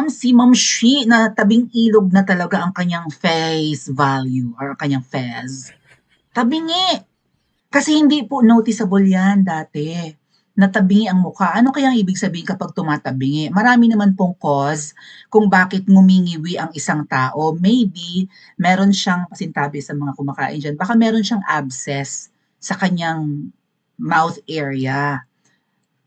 Si Ma'am Shi na tabing ilog na talaga ang kanyang face value or ang kanyang fez. Tabingi. Kasi hindi po noticeable yan dati. Natabingi ang mukha. Ano kayang ibig sabihin kapag tumatabingi? Marami naman pong cause kung bakit ngumingiwi ang isang tao. Maybe meron siyang, pasintabi sa mga kumakain dyan, baka meron siyang abscess sa kanyang mouth area.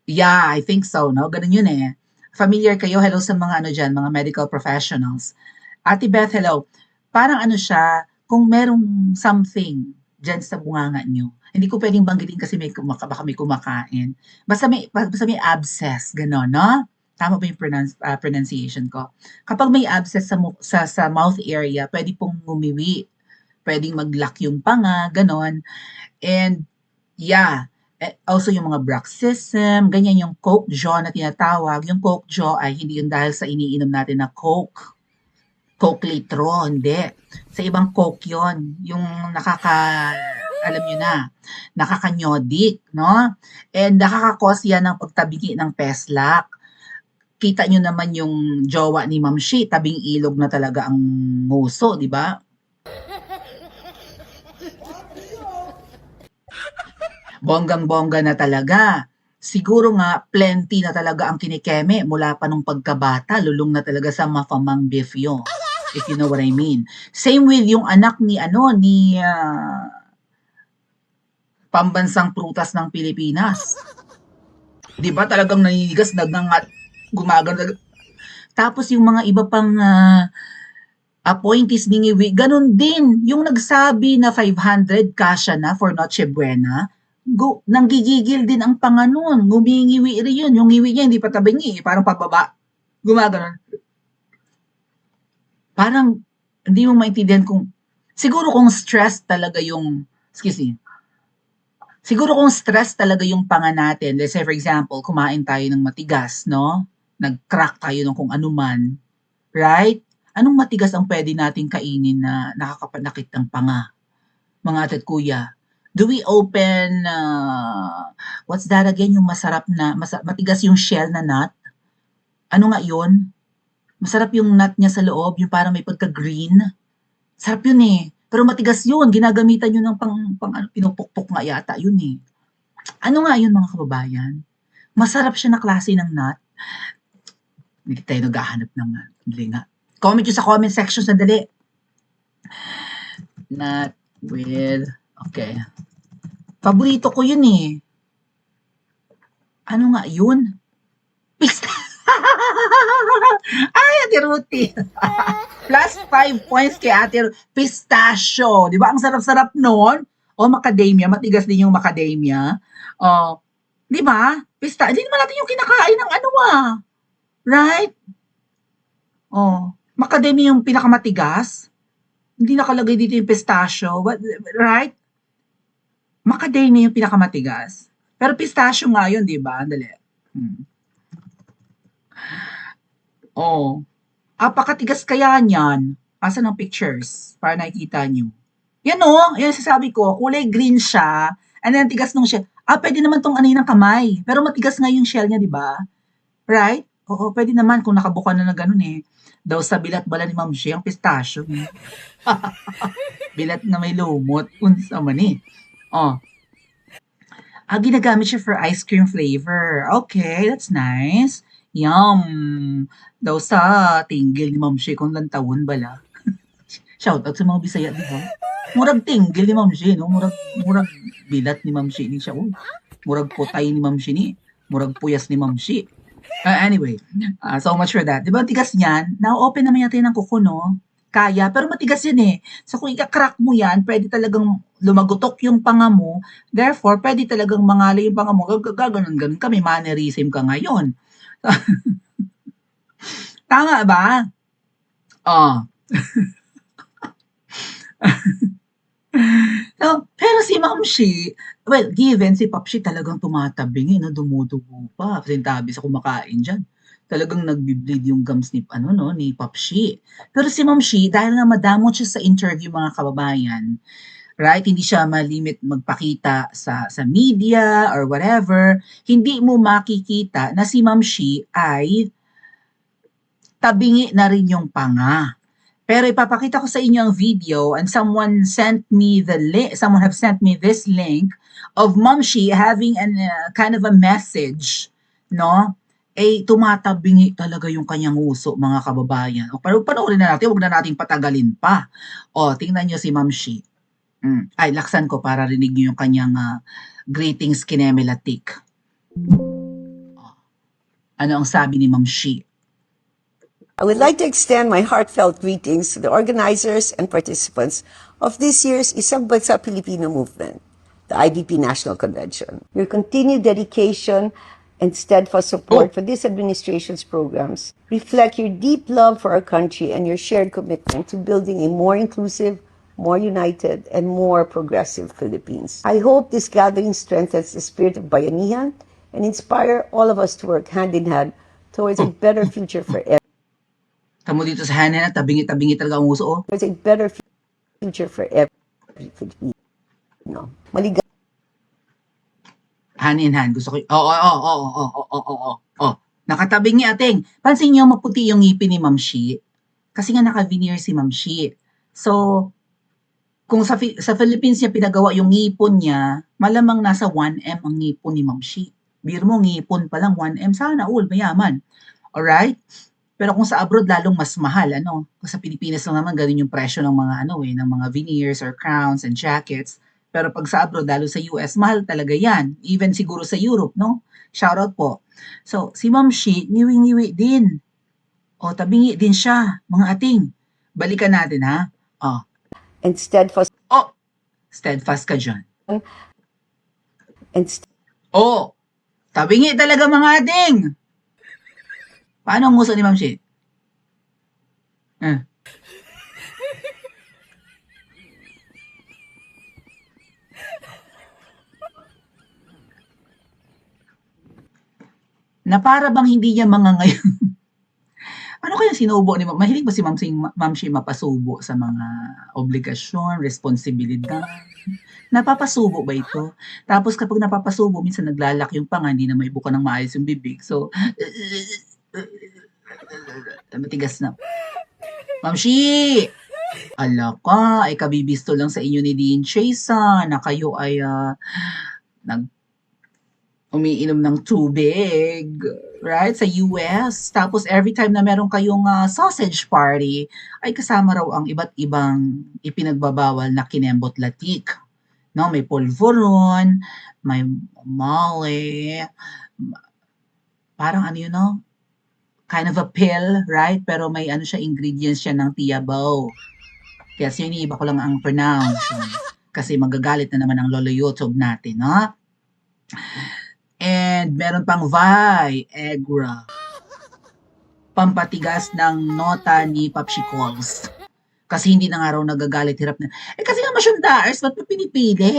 Yeah, I think so, no? Ganun yun eh. Familiar kayo? Hello sa mga ano dyan, mga medical professionals. Ate Beth, hello. Parang ano siya, kung merong something dyan sa bunganga nyo. Hindi ko pwedeng banggitin kasi baka may kumakain. Basta may abscess, gano'n, no? Tama ba yung pronunciation ko? Kapag may abscess sa mouth area, pwede pong ngumiwi. Pwedeng mag-lock yung panga, gano'n. And yeah, also yung mga bruxism, ganyan yung coke jaw na tinatawag. Yung coke jaw ay hindi yun dahil sa iniinom natin na coke litro, hindi. Sa ibang coke yon, yung alam nyo na, nakakanyodic, no? And nakakakos yan ng pagtabigi ng peslak. Kita nyo naman yung jowa ni Ma'am Shi, tabing ilog na talaga ang nguso, di ba? Bonggang-bongga na talaga. Siguro nga, plenty na talaga ang kinikeme mula pa nung pagkabata, lulong na talaga sa mafamang bifyo. If you know what I mean. Same with yung anak ni pambansang prutas ng Pilipinas. 'Di ba talagang naninigas, nagngangat, gumaganda. Tapos yung mga iba pang appointees ni Ngiwi, ganun din. Yung nagsabi na 500 kasya na for Noche Buena, nanggigigil din ang panganon. Ngumingiwi rin yun. Yung ngiwi niya hindi pa tabingi, parang pababa. Gumagano. Parang hindi mo maintindihan siguro kung stress talaga yung, siguro kung stress talaga yung panga natin, let's say for example, kumain tayo ng matigas, no? Nag-crack tayo ng kung anuman, right? Anong matigas ang pwede nating kainin na nakakapanakit ng panga? Mga ate at kuya, do we open, what's that again, yung masarap na, matigas yung shell na nut? Ano nga yun? Masarap yung nut niya sa loob, yung parang may pagka-green. Sarap yun eh. Pero matigas yun. Ginagamitan yun ng pinupukpok nga yata yun eh. Ano nga yun mga kababayan? Masarap siya na klase ng nut. Hindi tayo naghahanap ng dali nga. Comment yun sa comment section sandali. Nut with, okay. Paborito ko yun eh. Ano nga yun? Ay, Ate Ruthie. Plus 5 points kay Ate Pistachio. Di ba? Ang sarap-sarap nun. O, macadamia. Matigas din yung macadamia. O, di ba? Hindi naman natin yung kinakain ng ano right? O, macadamia yung pinakamatigas. Hindi nakalagay dito yung pistachio. Right? Macadamia yung pinakamatigas. Pero pistachio nga yun, di ba? Dali. Oh. Apakatigas kaya niyan. Asan ang pictures? Para nakikita nyo. Yan o. Yan sasabi ko. Kulay green siya. And then tigas nung shell. Pwede naman tong ng kamay. Pero matigas nga yung shell niya, di ba? Right? Oo, pwede naman kung nakabuka na ganun eh. Daw sa bilat bala ni Ma'am Shi, ang pistachio. Bilat na may lumot. Unsa man eh. Oh. Ginagamit siya for ice cream flavor. Okay, that's nice. Yum! Daw sa tinggil ni Ma'am Shi kung lantawon bala. Shoutout sa mga Bisaya, di ba? Murag tinggil ni Ma'am Shi, no? Murag bilat ni Ma'am Shi ni siya. Murag putay ni Ma'am Shi ni. Murag puyas ni Ma'am Shi. Anyway, so much for that. Di ba, tigas niyan? Na-open naman natin ng kuko, no? Kaya, pero matigas yan eh. So kung ika-crack mo yan, pwede talagang lumagutok yung panga mo. Therefore, pwede talagang mangalay yung panga mo. Gaganon-ganon ka, may mannerism ka ngayon. Tama ba? So, pero si Ma'am Shi, well, given si Pop Shi talagang tumatabing no, dumudugo pa. Sintabi sa kumakain dyan. Talagang nagbi-bleed yung gums ni Pop Shi. Pero si Ma'am Shi, dahil nga madamot siya sa interview mga kababayan, right? Hindi siya malimit magpakita sa media or whatever. Hindi mo makikita na si Ma'am Shi ay tabingi na rin yung panga. Pero ipapakita ko sa inyo ang video and someone have sent me this link of Momshi having kind of a message, no? Tumatabingi talaga yung kanyang uso, mga kababayan. Pero panoorin na natin, huwag na natin patagalin pa. Tingnan nyo si Momshi. Laksan ko para rinig nyo yung kanyang greetings kinemilatik. Ano ang sabi ni Momshi? I would like to extend my heartfelt greetings to the organizers and participants of this year's Isang Bansa Pilipino movement, the IDP National Convention. Your continued dedication and steadfast support for this administration's programs reflect your deep love for our country and your shared commitment to building a more inclusive, more united, and more progressive Philippines. I hope this gathering strengthens the spirit of bayanihan and inspire all of us to work hand in hand towards a better future for everyone. Tamo dito sa hanin na tabingi-tabingi talaga ang uso. Towards a better future for every Filipino. Maligaya. Hand in hand. Gusto ko Oo. Nakatabingi ating. Pansin niyo maputi yung ngipin ni Ma'am Shi. Kasi nga naka-veneer si Ma'am Shi. So, kung sa Philippines niya pinagawa yung ngipon niya, malamang nasa 1M ang ngipon ni Ma'am Shi. Biro mo, ngipon pa lang 1M. Sana all, mayaman. Alright? Pero kung sa abroad, lalong mas mahal, ano? Kung sa Pilipinas lang naman, ganun yung presyo ng mga, ng mga veneers or crowns and jackets. Pero pag sa abroad, lalo sa US, mahal talaga yan. Even siguro sa Europe, no? Shoutout po. So, si Ma'am Shi, ngiwi-ngiwi din. Tabingi din siya, mga ating. Balikan natin, ha? And steadfast. Steadfast ka dyan. And tabingi talaga, mga ating. Paano ang nguso ni Ma'am Shi? Na para bang hindi niya mga ngayon. Ano kaya sinubo ni Ma'am? Mahilig ba si Ma'am Shi mapasubo sa mga obligasyon, responsibilidad? Napapasubo ba ito? Tapos kapag napapasubo, minsan naglalak yung panga, hindi na maibuka ng maayos yung bibig. So, matigas na. Ma'am Shi! Ala ka, kabibisto lang sa inyo ni Dean Chase na kayo ay umiinom ng tubig, right, sa US. Tapos every time na meron kayong sausage party, ay kasama raw ang iba't ibang ipinagbabawal na kinembot latik. No, may polvoron, may molly, parang ano yun, no? Kind of a pill, right? Pero may siya, ingredients siya ng tiyabaw. Kaya siniiba ko lang ang pronunciation. Kasi magagalit na naman ang lolo YouTube natin, no? And meron pang Viagra. Pampatigas ng nota ni Papsi Calls. Kasi hindi na nga raw nagagalit, hirap na. Kasi nga masyondaers, ba't mo pinipilit?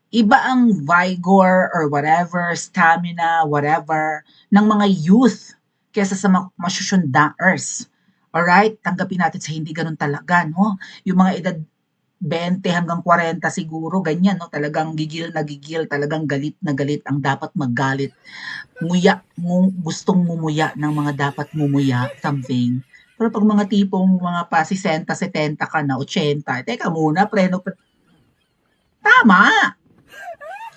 Iba ang vigor or whatever, stamina, whatever, ng mga youth kesa sa masyondaers. Alright? Tanggapin natin sa hindi ganun talaga, no? Yung mga edad 20 hanggang 40 siguro, ganyan, no? Talagang gigil na gigil, talagang galit na galit ang dapat magalit. Gustong mumuya ng mga dapat mumuya, something. Pero pag mga tipong mga pa 60, 70 ka na, 80, teka muna, tama!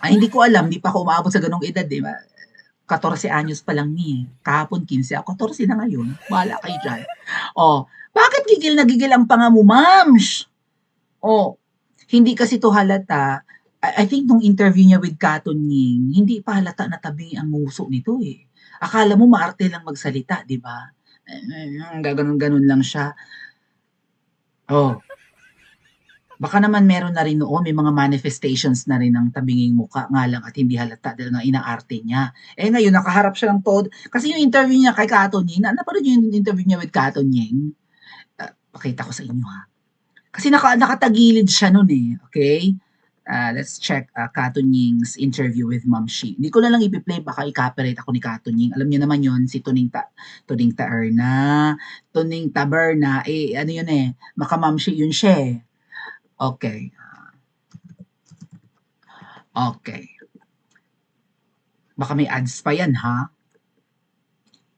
Ay, hindi ko alam, hindi pa ako umabot sa ganong edad, di ba? 14 anyos pa lang ni. Kahapon 15 ako, 14 na ngayon. Bahala kayo dyan. Bakit gigil na gigil ang panga mo, mams? Hindi kasi to halata. I think nung interview niya with Katon Ying, hindi pa halata na tabi ang nguso nito eh. Akala mo maarte lang magsalita, di ba? Gaganon-ganon lang siya. Baka naman meron na rin noon, may mga manifestations na rin ng tabinging muka nga lang at hindi halata dahil nga inaarte niya. Ngayon, nakaharap siya ng todo. Kasi yung interview niya kay Katon Ying, napanood yung interview niya with Katon Ying? Pakita ko sa inyo ha. Kasi nakatagilid siya nun eh, okay? Let's check Katon Ying's interview with Ma'am Shi. Hindi ko na lang i-play, baka i-copyright ako ni Katon Ying. Alam niyo naman yon si Tuning Taberna, ano yun eh, maka Ma'am Shi yun siya eh. Okay. Baka may ads pa yan, ha?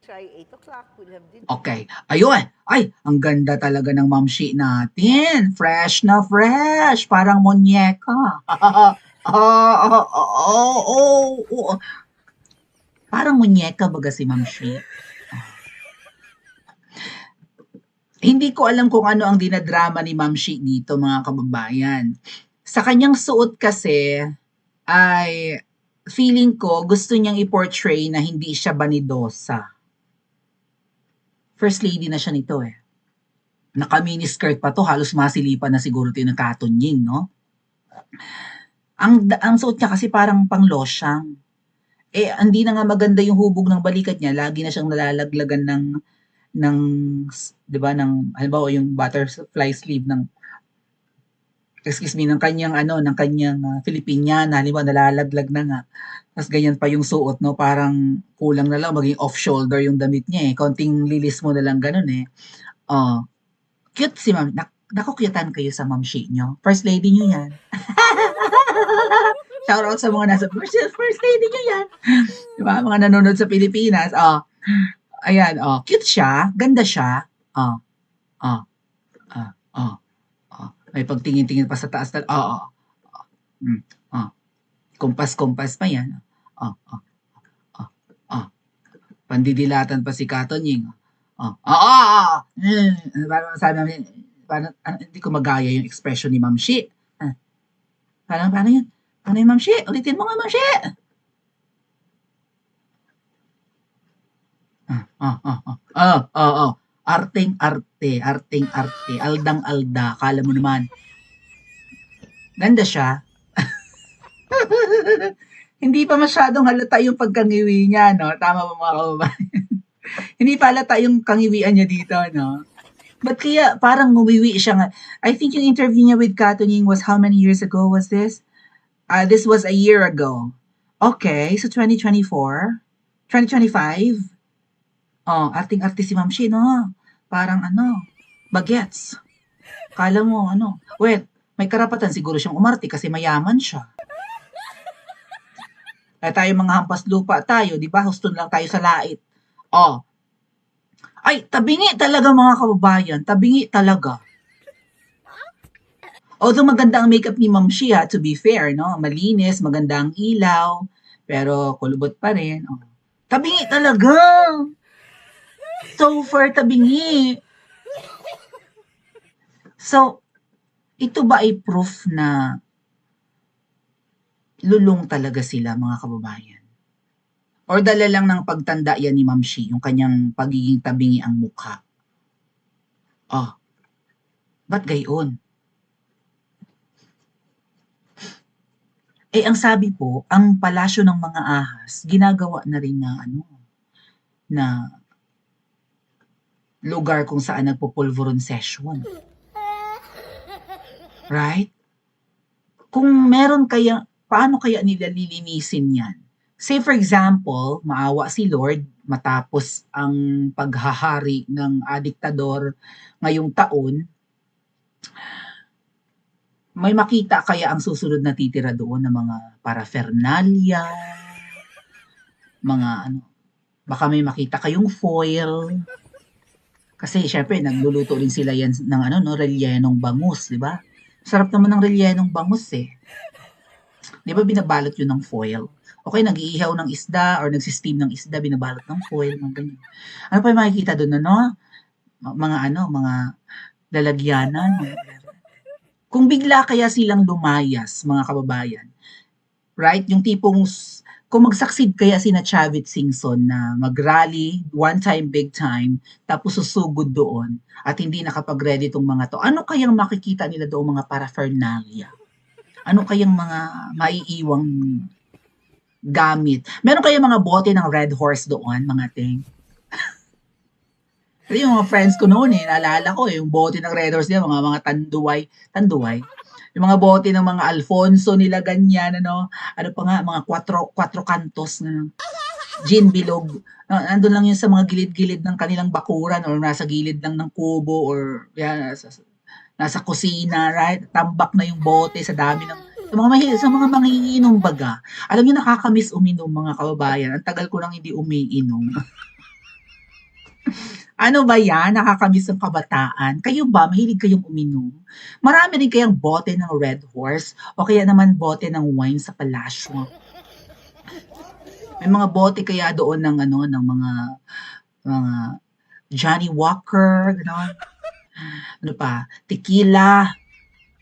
Try 8 o'clock, we'll have dinner. Okay. Ayun. Ay, ang ganda talaga ng mamshi natin. Fresh na fresh. Parang monyeka. Oo. Parang monyeka baga si mamshi. Hindi ko alam kung ano ang dinadrama ni mamshi dito, mga kababayan. Sa kanyang suot kasi, ay feeling ko gusto niyang i-portray na hindi siya banidosa. First lady na siya nito eh. Naka-mini skirt pa to, halos masilipan na siguro ito ng katonying, no? Ang suot niya kasi parang pang losyang. Eh, hindi na nga maganda yung hubog ng balikat niya, lagi na siyang nalalaglagan ng 'di ba, ng halimbawa yung butterfly sleeve ng ng kanyang Filipiniana, halimbawa nalalaglag na nga. Tapos ganyan pa yung suot, no? Parang kulang na lang maging off shoulder yung damit niya eh. Konting lilis mo na lang ganun eh. Oh, cute si Ma'am. Nakukyutan kayo sa mamshi nyo. First lady nyo yan. Shout out sa mga nasa first lady nyo yan. Diba? Mga nanonood sa Pilipinas. Oh, ayan, cute siya, ganda siya. Oh, oh, oh, oh, oh. May pagtingin-tingin pa sa taas. Kumpas-kumpas pa yan. Oh, oh, oh, oh. Pandidilatan pa si Katonying. Parang sabi namin, hindi ko magaya yung expression ni Ma'am Shi. Paano yun? Paano yung Ma'am Shi? Ulitin mo nga, Ma'am Shi. Arteng-arte, aldang-alda, kala mo naman. Ganda siya. Hindi pa masyadong halata yung pagkangiwi niya, no? Tama ba mga kababayan? Hindi pa halata yung kangiwian niya dito, no? But kaya parang ngumiwi siya nga. I think yung interview niya with Katonying was how many years ago was this? This was a year ago. Okay, so 2024? 2025? Oh, arting-arte si Ma'am Shi, no? Parang bagets. Kala mo, well, may karapatan siguro siyang umarte kasi mayaman siya. Kaya tayo mga hampas lupa tayo, di ba? Huston lang tayo sa lait. Oh. Ay, tabingi talaga mga kababayan. Tabingi talaga. Although maganda ang makeup ni Ma'am Shi, to be fair, no? Malinis, maganda ang ilaw, pero kulubot pa rin. Oh. Tabingi talaga. So far, tabingi. So, ito ba ay proof na lulong talaga sila, mga kababayan? Or dala lang ng pagtanda yan ni Ma'am Shi, yung kanyang pagiging tabingi ang mukha? Oh, ba't gayon? Eh, ang sabi po, ang palasyo ng mga ahas, ginagawa na rin na lugar kung saan nagpupulveron session. Right? Kung meron kaya, paano kaya nila lilinisin yan? Say for example, maawa si Lord matapos ang paghahari ng diktador ngayong taon, may makita kaya ang susunod na titira doon ng mga paraphernalia, mga baka may makita kayong foil. Kasi syempre nagluluto rin sila yan ng rellenong bangus, di ba? Sarap naman ng rellenong bangus eh. Di ba binabalot yun ng foil? Okay, nag-iihaw ng isda or nagsisteam ng isda, binabalot ng foil, mga ganyan. Ano pa yung makikita doon, mga lalagyanan. Kung bigla kaya silang lumayas, mga kababayan, right? Yung tipong, kung magsaksid kaya sina Chavit Singson na mag-rally, one time, big time, tapos susugod doon, at hindi nakapag-ready tong mga to, ano kayang makikita nila doon mga paraphernalia? Ano kayang mga maiiwang gamit? Meron kayang mga bote ng Red Horse doon, mga ting? Kasi yung mga friends ko noon naalala ko yung bote ng Red Horse nila, mga tanduay. Yung mga bote ng mga Alfonso nila ganyan, ano pa nga, mga quattro cantos na gin bilog. Nandun lang yun sa mga gilid-gilid ng kanilang bakuran or nasa gilid lang ng kubo or nasa kusina, right? Tambak na yung bote sa dami ng sa mga manginginom baga. Alam niyo nakakamiss uminom, mga kababayan. Ang tagal ko nang hindi umiinom. Ano ba yan? Nakakamiss ng kabataan. Kayo ba, mahilig kayong uminom? Marami rin kayang bote ng Red Horse o kaya naman bote ng wine sa palasyo. May mga bote kaya doon ng ano, ng mga Johnny Walker, gano'n. Ano pa, tequila,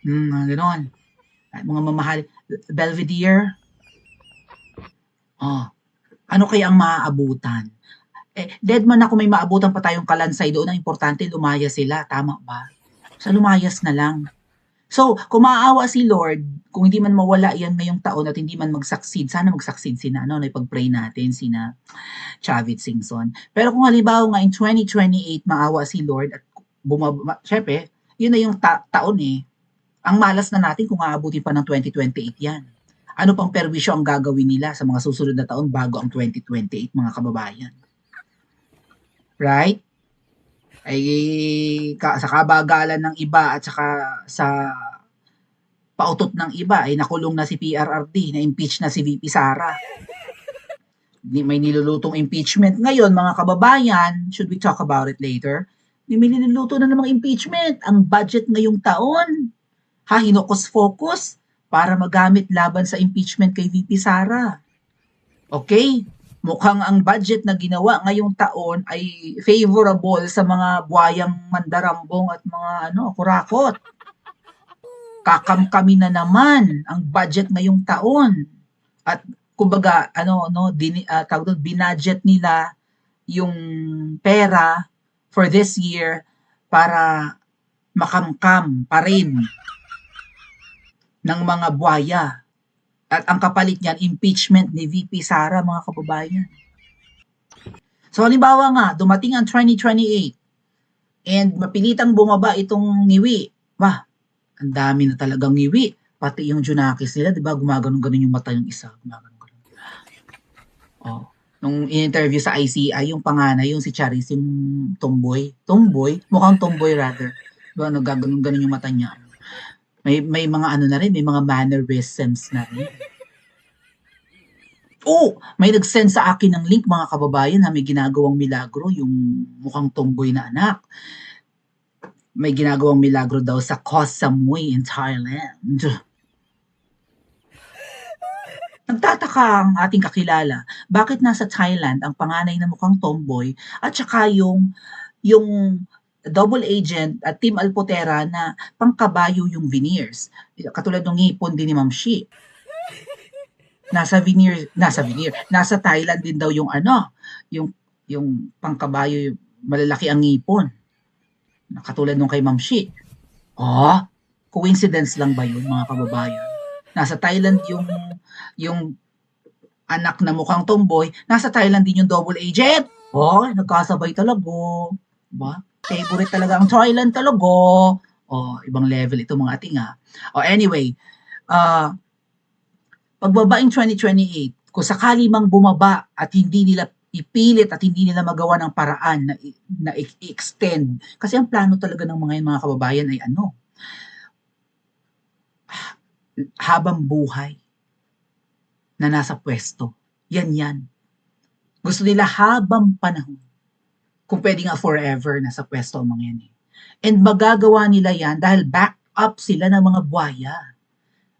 mga gano'n. At mga mamahal, Belvedere. Oh, ano kaya ang maaabutan? Dead man ako, may maabutan pa tayong kalansay doon, ang importante lumayas sila, tama ba? Sa lumayas na lang. So, kung maaawa si Lord, kung hindi man mawala yan ngayong taon at hindi man mag-succeed, sana mag-succeed sina, ano, ipag-pray natin, sina Chavit Singson. Pero kung halimbawa nga in 2028, maawa si Lord at syempre, yun na yung taon eh. Ang malas na natin kung aabutin pa ng 2028 yan. Ano pang perwisyo ang gagawin nila sa mga susunod na taon bago ang 2028, mga kababayan? Right? Ay sa kabagalan ng iba at saka sa pautot ng iba ay nakulong na si PRRD, na-impeach na si VP Sara. May nilulutong impeachment ngayon, mga kababayan. Should we talk about it later? May niluluto na ng mga impeachment. Ang budget ngayong taon, hinokos-focus para magamit laban sa impeachment kay VP Sara. Okay? Mukhang ang budget na ginawa ngayong taon ay favorable sa mga buhayang mandarambong at mga kurakot. Kakamkami na naman ang budget ngayong taon. At kumbaga binudget nila yung pera for this year para makamkam pa rin ng mga buhaya. At ang kapalit niyan, impeachment ni VP Sara, mga kababayan. So halimbawa nga, dumating ang 2028 and mapilitang bumaba itong ngiwi. Wah, ang dami na talagang ngiwi. Pati yung Junakis nila, di ba, gumaganon-ganon yung mata yung isa. Gumaganon-ganon. Oh. Nung in-interview sa ICI, yung panganay, yung si Charis, yung tomboy. Tomboy? Mukhang tomboy rather. Diba, nagaganon-ganon yung mata niya. May mga na rin, may mga mannerisms na rin. May nag-send sa akin ng link, mga kababayan, may ginagawang milagro, yung mukhang tomboy na anak. May ginagawang milagro daw sa Koh Samui in Thailand. Nagtataka ang ating kakilala, bakit nasa Thailand ang panganay na mukhang tomboy at saka yung double agent at Team Alpotera na pangkabayo yung veneers. Katulad ng ngipon din ni Ma'am Shi. Nasa Thailand din daw yung yung pangkabayo, yung malalaki ang ngipon. Katulad nung kay Ma'am Shi. Coincidence lang ba yun, mga kababayan? Nasa Thailand yung anak na mukhang tomboy, nasa Thailand din yung double agent. Nagkasabay talaga. Ba? Favorite talaga ang Thailand talaga. Ibang level ito, mga ating anyway, pagbabaing 2028, kung sakali mang bumaba at hindi nila ipilit at hindi nila magawa ng paraan na i-extend, kasi ang plano talaga ng mga kababayan ay habang buhay na nasa pwesto. Yan. Gusto nila habang panahon. Kung pwede nga forever nasa pwesto ang mga yan. And magagawa nila yan dahil back up sila ng mga buhaya.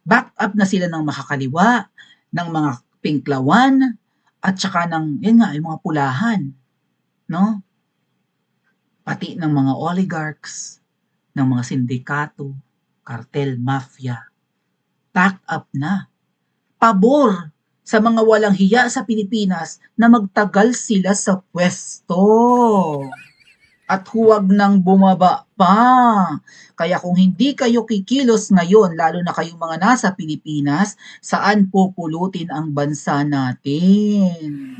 Back up na sila ng makakaliwa, ng mga pinklawan, at saka ng, yung mga pulahan. No? Pati ng mga oligarchs, ng mga sindikato, kartel, mafia. Back up na. Pabor sa mga walang hiya sa Pilipinas na magtagal sila sa pwesto. At huwag nang bumaba pa. Kaya kung hindi kayo kikilos ngayon, lalo na kayong mga nasa Pilipinas, saan pupulutin ang bansa natin?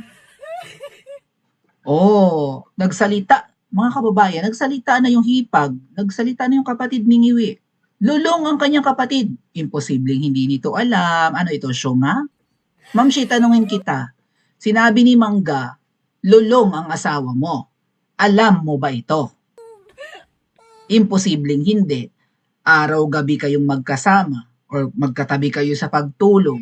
Nagsalita, mga kababayan, nagsalita na yung hipag, nagsalita na yung kapatid ni Ngiwi. Lulong ang kanyang kapatid. Imposibleng hindi nito alam. Ano ito, syunga? Ma'am Shi, tanungin kita. Sinabi ni Mangga, lulong ang asawa mo. Alam mo ba ito? Imposibleng hindi. Araw-gabi kayong magkasama or magkatabi kayo sa pagtulog.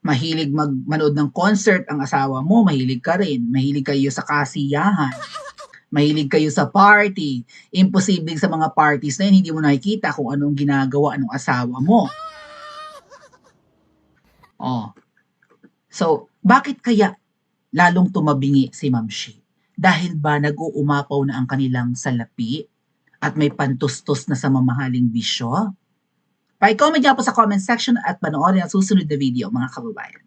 Mahilig manood ng concert ang asawa mo, mahilig ka rin. Mahilig kayo sa kasiyahan. Mahilig kayo sa party. Imposibleng sa mga parties na yun, hindi mo nakikita kung anong ginagawa ng asawa mo. Oh. So, bakit kaya lalong tumabingi si Ma'am Shi? Dahil ba nag-uumapaw na ang kanilang salapi at may pantustos na sa mamahaling bisyo? Pa-comment niyo po sa comment section at panoorin ang susunod na video, mga kababayan.